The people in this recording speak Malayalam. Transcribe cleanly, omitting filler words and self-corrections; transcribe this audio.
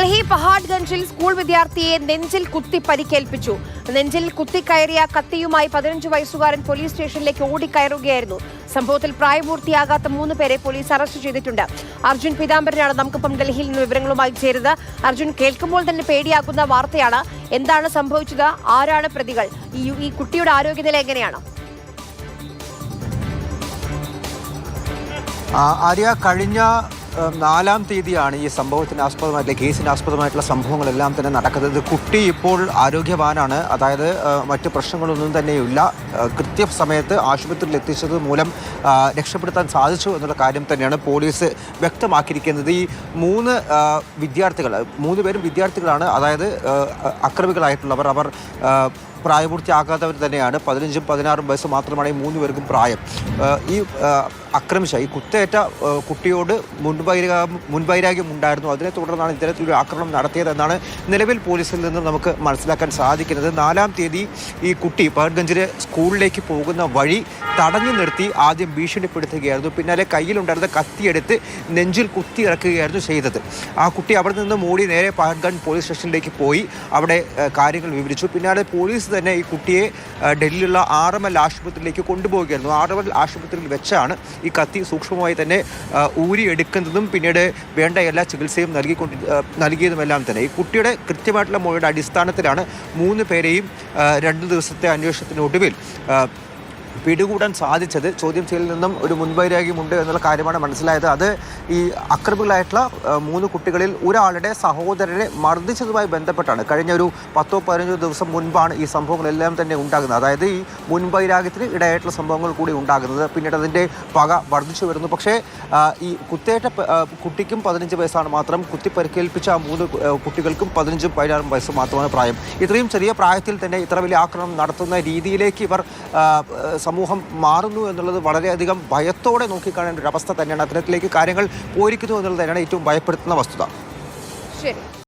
ഡൽഹി പഹാഡ്ഗഞ്ചിൽ സ്കൂൾ വിദ്യാർത്ഥിയെ നെഞ്ചിൽ കുത്തി പരിക്കേൽപ്പിച്ചു. നെഞ്ചിൽ കുത്തിക്കയറിയ കത്തിയുമായി 15 വയസ്സുകാരൻ പോലീസ് സ്റ്റേഷനിലേക്ക് ഓടിക്കയറുകയായിരുന്നു. സംഭവത്തിൽ പ്രായപൂർത്തിയാകാത്ത 3 പേരെ പോലീസ് അറസ്റ്റ് ചെയ്തിട്ടുണ്ട്. അർജുൻ പീതാംബരനാണ് നമുക്കിപ്പം ഡൽഹിയിൽ നിന്ന് വിവരങ്ങളുമായി ചേരുന്നത്. അർജുൻ, കേൾക്കുമ്പോൾ തന്നെ പേടിയാക്കുന്ന വാർത്തയാണ്. എന്താണ് സംഭവിച്ചത്? ആരാണ് പ്രതികൾ? ഈ കുട്ടിയുടെ ആരോഗ്യനില എങ്ങനെയാണ്? ആര്യ, കഴിഞ്ഞ 4-ാം തീയതിയാണ് ഈ സംഭവത്തിന് ആസ്പദമായിട്ടുള്ള കേസിന് ആസ്പദമായിട്ടുള്ള സംഭവങ്ങളെല്ലാം തന്നെ നടക്കുന്നത്. കുട്ടി ഇപ്പോൾ ആരോഗ്യവാനാണ്. അതായത് മറ്റു പ്രശ്നങ്ങളൊന്നും തന്നെയില്ല. കൃത്യസമയത്ത് ആശുപത്രിയിൽ എത്തിച്ചത് മൂലം രക്ഷപ്പെടുത്താൻ സാധിച്ചു എന്നുള്ള കാര്യം തന്നെയാണ് പോലീസ് വ്യക്തമാക്കിയിരിക്കുന്നത്. ഈ 3 വിദ്യാർത്ഥികൾ, 3 പേരും വിദ്യാർത്ഥികളാണ്. അതായത് അക്രമികളായിട്ടുള്ളവർ, അവർ പ്രായപൂർത്തിയാകാത്തവർ തന്നെയാണ്. 15ഉം 16ഉം വയസ്സ് മാത്രമാണ് ഈ 3 പേർക്കും പ്രായം. ഈ ആക്രമിച്ച, ഈ കുത്തേറ്റ കുട്ടിയോട് മുൻവൈരാഗ്യം ഉണ്ടായിരുന്നു. അതിനെ തുടർന്നാണ് ഇത്തരത്തിലൊരു ആക്രമണം നടത്തിയതെന്നാണ് നിലവിൽ പോലീസിൽ നിന്ന് നമുക്ക് മനസ്സിലാക്കാൻ സാധിക്കുന്നത്. 4-ാം തീയതി ഈ കുട്ടി പഹഡ്ഗഞ്ചിലെ സ്കൂളിലേക്ക് പോകുന്ന വഴി തടഞ്ഞു നിർത്തി ആദ്യം ഭീഷണിപ്പെടുത്തുകയായിരുന്നു. പിന്നാലെ കയ്യിലുണ്ടായിരുന്ന കത്തിയെടുത്ത് നെഞ്ചിൽ കുത്തി ഇറക്കുകയായിരുന്നു ചെയ്തത്. ആ കുട്ടി അവിടെ നിന്ന് ഓടി നേരെ പഹഡ്ഗഞ്ച് പോലീസ് സ്റ്റേഷനിലേക്ക് പോയി അവിടെ കാര്യങ്ങൾ വിവരിച്ചു. പിന്നാലെ പോലീസ് തന്നെ ഈ കുട്ടിയെ ഡൽഹിയിലുള്ള RML ആശുപത്രിയിലേക്ക് കൊണ്ടുപോവുകയായിരുന്നു. RML ആശുപത്രിയിൽ വെച്ചാണ് ഈ കത്തി സൂക്ഷ്മമായി തന്നെ ഊരിയെടുക്കുന്നതും പിന്നീട് വേണ്ട എല്ലാ ചികിത്സയും നൽകിയതുമെല്ലാം തന്നെ. ഈ കുട്ടിയുടെ കൃത്യമായിട്ടുള്ള മൊഴിയുടെ അടിസ്ഥാനത്തിലാണ് 3 പേരെയും 2 ദിവസത്തെ അന്വേഷണത്തിനൊടുവിൽ പിടികൂടാൻ സാധിച്ചത്. ചോദ്യം ചെയ്യലിൽ നിന്നും ഒരു മുൻവൈരാഗ്യമുണ്ട് എന്നുള്ള കാര്യമാണ് മനസ്സിലായത്. അത് ഈ അക്രമികളായിട്ടുള്ള 3 കുട്ടികളിൽ ഒരാളുടെ സഹോദരനെ മർദ്ദിച്ചതുമായി ബന്ധപ്പെട്ടാണ്. കഴിഞ്ഞ ഒരു 10-15 ദിവസം മുൻപാണ് ഈ സംഭവങ്ങളെല്ലാം തന്നെ ഉണ്ടാകുന്നത്. അതായത് ഈ മുൻവൈരാഗ്യത്തിന് ഇടയായിട്ടുള്ള സംഭവങ്ങൾ കൂടി ഉണ്ടാകുന്നത്. പിന്നീട് അതിൻ്റെ പക വർദ്ധിച്ചു വരുന്നു. പക്ഷേ ഈ കുത്തേറ്റ കുട്ടിക്കും 15 വയസ്സാണ് മാത്രം. കുത്തിപ്പരിക്കേൽപ്പിച്ച 3 കുട്ടികൾക്കും 15ഉം 16ഉം വയസ്സ് മാത്രമാണ് പ്രായം. ഇത്രയും ചെറിയ പ്രായത്തിൽ തന്നെ ഇത്ര വലിയ ആക്രമണം നടത്തുന്ന രീതിയിലേക്ക് ഇവർ സമൂഹം മാറുന്നു എന്നുള്ളത് വളരെയധികം ഭയത്തോടെ നോക്കിക്കാണേണ്ട ഒരു അവസ്ഥ തന്നെയാണ്. അത്തരത്തിലേക്ക് കാര്യങ്ങൾ പോയിരിക്കുന്നു എന്നുള്ളത് തന്നെയാണ് ഏറ്റവും ഭയപ്പെടുത്തുന്ന വസ്തുത. ശരി.